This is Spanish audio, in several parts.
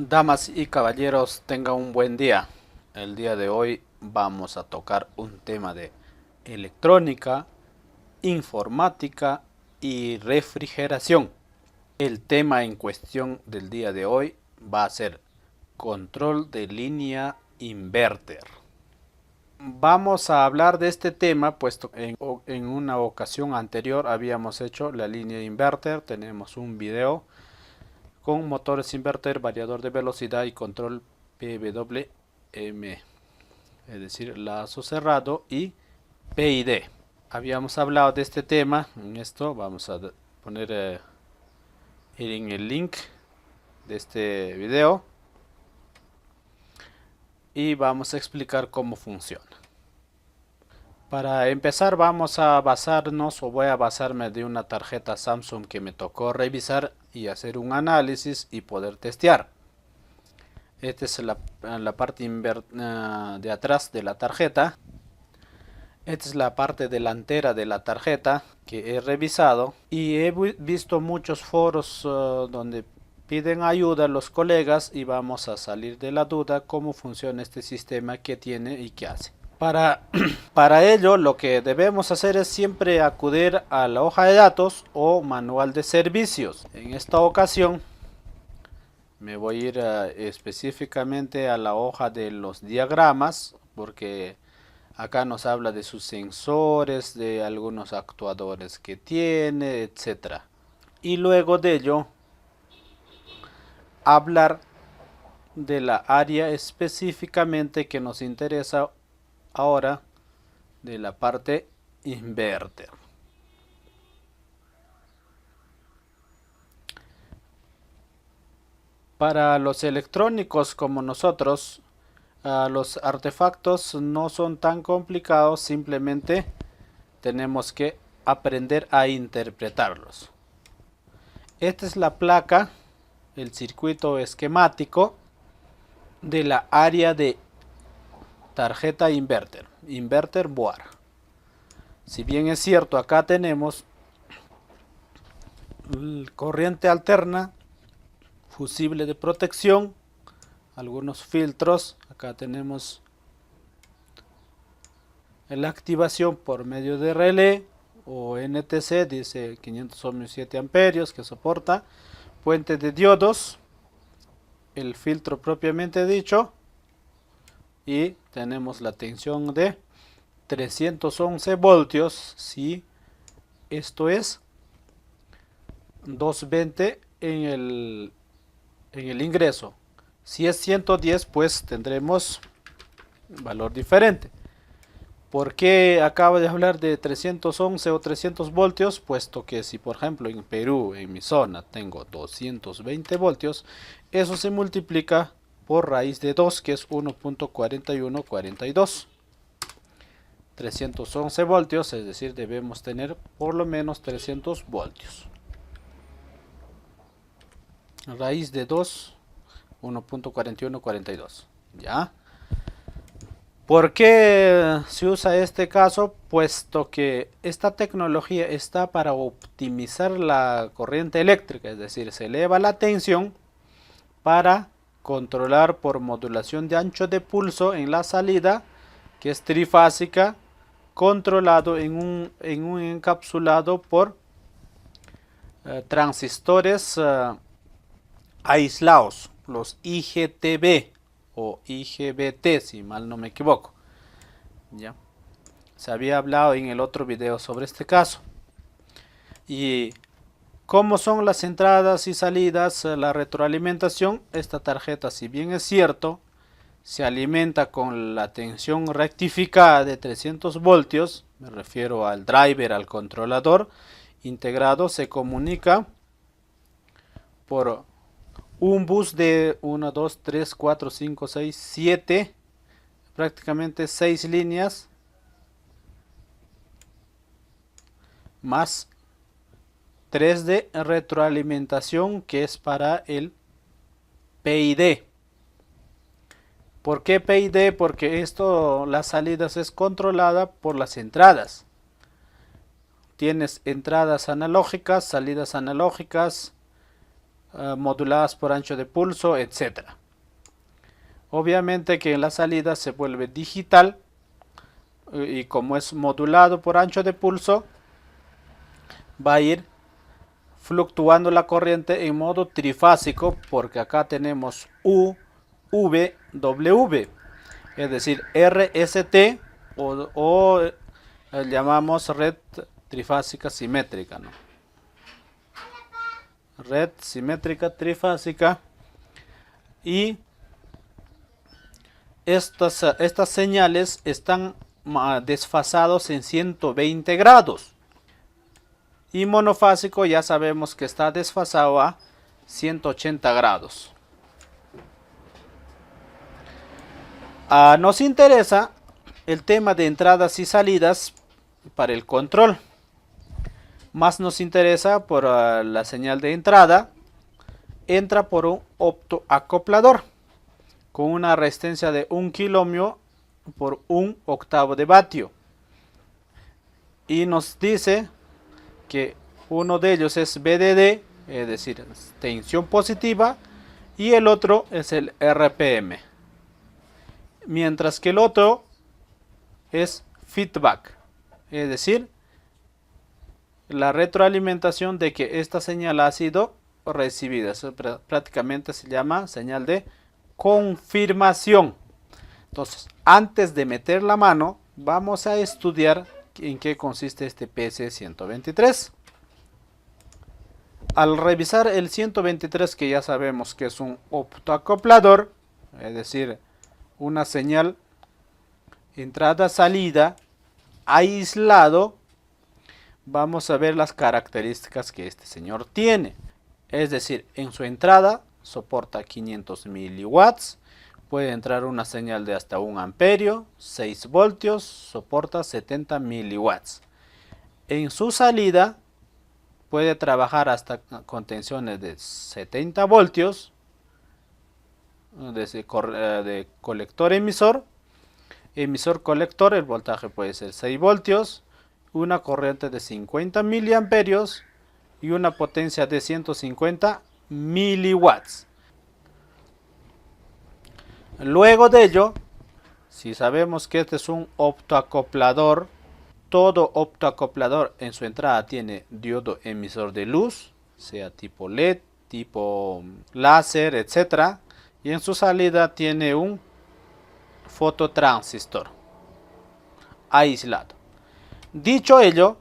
Damas y caballeros, tengan un buen día. El día de hoy vamos a tocar un tema de electrónica, informática y refrigeración. El tema en cuestión del día de hoy va a ser control de línea inverter. Vamos a hablar de este tema puesto en una ocasión anterior habíamos hecho la línea inverter. Tenemos un video con motores inverter, variador de velocidad y control PWM, es decir, lazo cerrado y PID. Habíamos hablado de este tema. En esto vamos a poner en el link de este video y vamos a explicar cómo funciona. Para empezar vamos a basarnos, o voy a basarme de una tarjeta Samsung que me tocó revisar y hacer un análisis y poder testear. Esta es la parte de atrás de la tarjeta. Esta es la parte delantera de la tarjeta que he revisado y he visto muchos foros donde piden ayuda a los colegas y vamos a salir de la duda cómo funciona este sistema, qué tiene y qué hace. Para ello lo que debemos hacer es siempre acudir a la hoja de datos o manual de servicios. En esta ocasión me voy a ir específicamente a la hoja de los diagramas, porque acá nos habla de sus sensores, de algunos actuadores que tiene, etcétera. Y luego de ello hablar de la área específicamente que nos interesa ahora, de la parte inverter. Para los electrónicos como nosotros, los artefactos no son tan complicados, simplemente tenemos que aprender a interpretarlos. Esta es la placa, el circuito esquemático de la área de tarjeta inverter board. Si bien es cierto, acá tenemos corriente alterna, fusible de protección, algunos filtros. Acá tenemos la activación por medio de relé o NTC, dice 500 ohmios 7 amperios que soporta, puente de diodos, el filtro propiamente dicho, y tenemos la tensión de 311 voltios, si esto es 220 en el ingreso. Si es 110, pues tendremos un valor diferente. ¿Por qué acabo de hablar de 311 o 300 voltios? Puesto que si por ejemplo en Perú, en mi zona, tengo 220 voltios, eso se multiplica por raíz de 2, que es 1.4142. 311 voltios, es decir, debemos tener por lo menos 300 voltios. Raíz de 2, 1.4142. ¿Ya? ¿Por qué se usa este caso? Puesto que esta tecnología está para optimizar la corriente eléctrica, es decir, se eleva la tensión para controlar por modulación de ancho de pulso en la salida, que es trifásica, controlado en un encapsulado por transistores aislados, los IGTB o IGBT, si mal no me equivoco. ¿Ya? Se había hablado en el otro video sobre este caso. Y cómo son las entradas y salidas, la retroalimentación. Esta tarjeta, si bien es cierto, se alimenta con la tensión rectificada de 300 voltios, me refiero al driver, al controlador integrado, se comunica por un bus de 1, 2, 3, 4, 5, 6, 7, prácticamente 6 líneas, más 3 de retroalimentación, que es para el PID. ¿Por qué PID? Porque esto, las salidas es controlada por las entradas. Tienes entradas analógicas, salidas analógicas, moduladas por ancho de pulso, etc. Obviamente que en la salida se vuelve digital y como es modulado por ancho de pulso, va a ir fluctuando la corriente en modo trifásico, porque acá tenemos U, V, W, es decir, RST o llamamos red trifásica simétrica, ¿no? Red simétrica trifásica. Y estas señales están desfasados en 120 grados. Y monofásico ya sabemos que está desfasado a 180 grados. Nos interesa el tema de entradas y salidas para el control. Más nos interesa por la señal de entrada. Entra por un optoacoplador con una resistencia de 1 kiloohmio por 1 octavo de vatio. Y nos dice que uno de ellos es VDD, es decir, tensión positiva, y el otro es el RPM. Mientras que el otro es feedback, es decir, la retroalimentación de que esta señal ha sido recibida. Eso prácticamente se llama señal de confirmación. Entonces, antes de meter la mano, vamos a estudiar en qué consiste este PC123. Al revisar el 123, que ya sabemos que es un optoacoplador, es decir, una señal entrada-salida aislado, vamos a ver las características que este señor tiene. Es decir, en su entrada soporta 500 miliwatts, puede entrar una señal de hasta 1 amperio, 6 voltios, soporta 70 miliwatts. En su salida puede trabajar hasta con tensiones de 70 voltios, de colector emisor, emisor colector, el voltaje puede ser 6 voltios, una corriente de 50 miliamperios y una potencia de 150 miliwatts. Luego de ello, si sabemos que este es un optoacoplador, todo optoacoplador en su entrada tiene diodo emisor de luz, sea tipo LED, tipo láser, etc. Y en su salida tiene un fototransistor aislado. Dicho ello,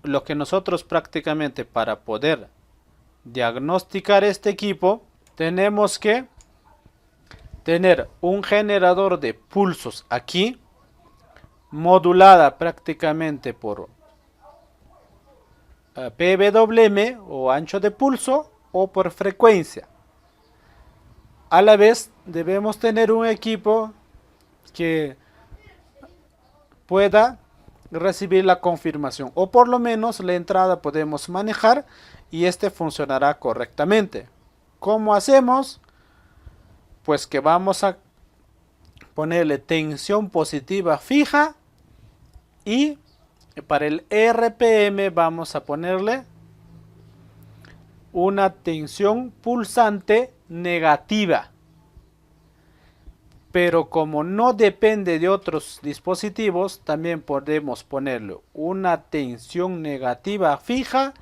lo que nosotros prácticamente para poder diagnosticar este equipo, tenemos que tener un generador de pulsos aquí, modulada prácticamente por PWM o ancho de pulso o por frecuencia. A la vez debemos tener un equipo que pueda recibir la confirmación, o por lo menos la entrada podemos manejar y este funcionará correctamente. ¿Cómo hacemos? Pues que vamos a ponerle tensión positiva fija y para el RPM vamos a ponerle una tensión pulsante negativa. Pero como no depende de otros dispositivos, también podemos ponerle una tensión negativa fija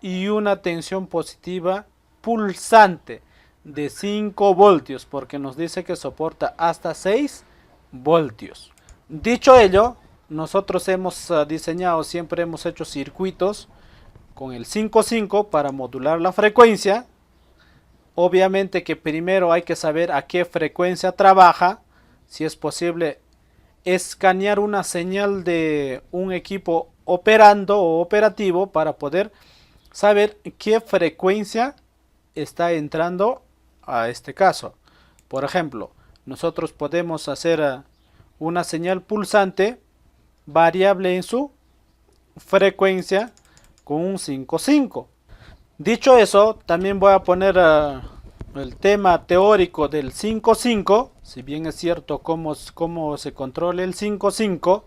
y una tensión positiva pulsante de 5 voltios, porque nos dice que soporta hasta 6 voltios. Dicho ello, nosotros hemos diseñado, siempre hemos hecho circuitos con el 5.5 para modular la frecuencia. Obviamente que primero hay que saber a qué frecuencia trabaja. Si es posible escanear una señal de un equipo operando o operativo para poder saber qué frecuencia está entrando a este caso. Por ejemplo, nosotros podemos hacer una señal pulsante variable en su frecuencia con un 5.5. Dicho eso, también voy a poner el tema teórico del 5.5. Si bien es cierto cómo se controla el 5.5,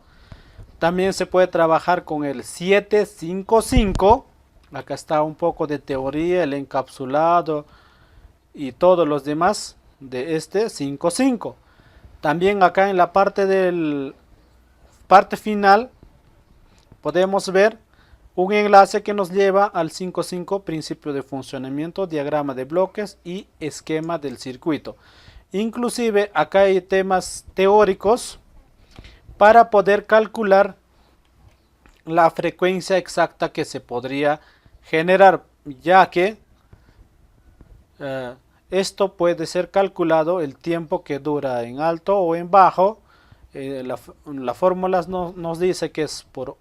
también se puede trabajar con el 7.5 Acá está un poco de teoría, el encapsulado y todos los demás de este 5.5. También acá en la parte final podemos ver un enlace que nos lleva al 5.5, principio de funcionamiento, diagrama de bloques y esquema del circuito. Inclusive acá hay temas teóricos para poder calcular la frecuencia exacta que se podría generar, ya que esto puede ser calculado el tiempo que dura en alto o en bajo. La fórmula nos dice que es por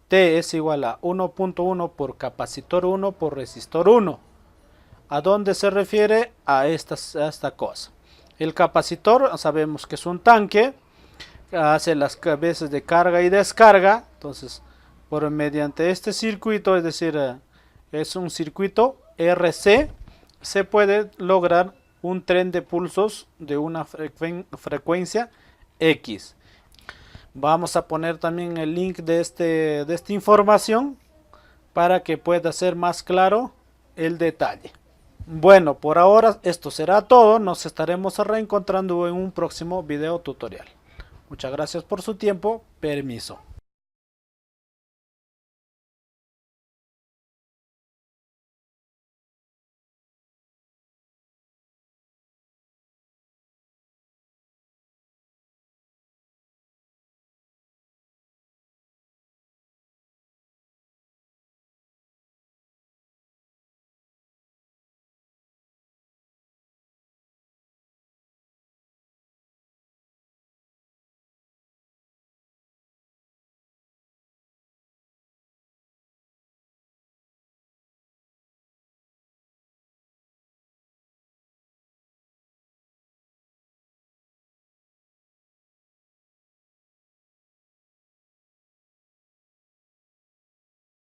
T es igual a 1.1 por capacitor 1 por resistor 1. ¿A dónde se refiere? A esta cosa. El capacitor sabemos que es un tanque, hace las veces de carga y descarga. Entonces, mediante este circuito, es decir, es un circuito RC, se puede lograr un tren de pulsos de una frecuencia X. Vamos a poner también el link de esta información para que pueda ser más claro el detalle. Bueno, por ahora esto será todo. Nos estaremos reencontrando en un próximo video tutorial. Muchas gracias por su tiempo. Permiso.